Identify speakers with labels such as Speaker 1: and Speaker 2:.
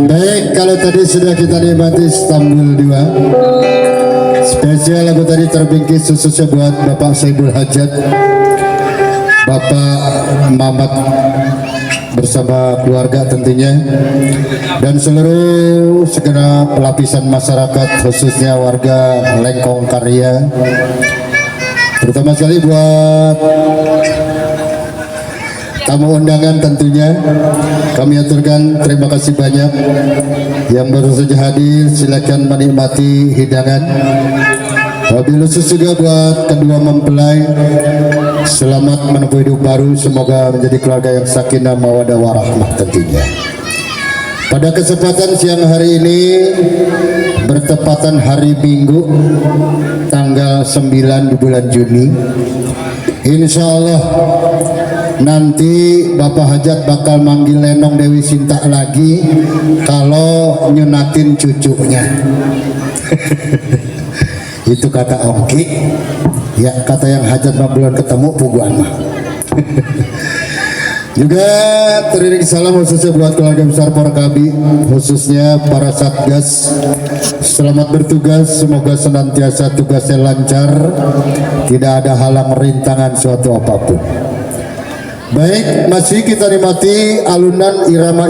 Speaker 1: Baik, kalau tadi sudah kita nikmati Istanbul 2 spesial, lagu tadi terbingkis khususnya buat Bapak Saibul Hajat, Bapak Mamat bersama keluarga tentunya, dan seluruh segenap lapisan masyarakat khususnya warga Lengkong Karya, terutama sekali buat tamu undangan tentunya kami aturkan terima kasih banyak. Yang baru saja hadir silakan menikmati hidangan. Wabil khusus juga buat kedua mempelai, selamat menempuh hidup baru, semoga menjadi keluarga yang sakinah mawaddah warahmah tentunya. Pada kesempatan siang hari ini bertepatan hari Minggu tanggal 9 di bulan Juni, insya Allah nanti Bapak Hajat bakal manggil Lenong Dewi Sinta lagi kalau nyunatin cucunya. Itu kata Ongki ya, kata yang Hajat mah belum ketemu puguan mah. Juga teriring salam khususnya buat keluarga besar Porkabi, khususnya para Satgas, selamat bertugas, semoga senantiasa tugasnya lancar, tidak ada halang rintangan suatu apapun. Baik, masih kita nikmati alunan irama